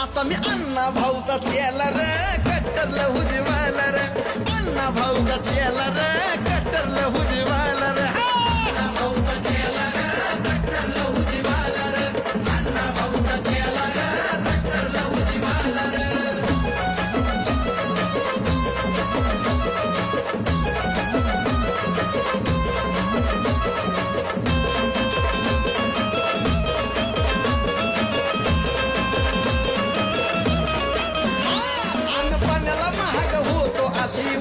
असा मी अण्णा भाऊचा चेला रे कट्टरला हुजवाला रे अण्णा भाऊचा चेला रे कट्टरला हुजवाला रे अन्न पाण्याला महाग होतो अशी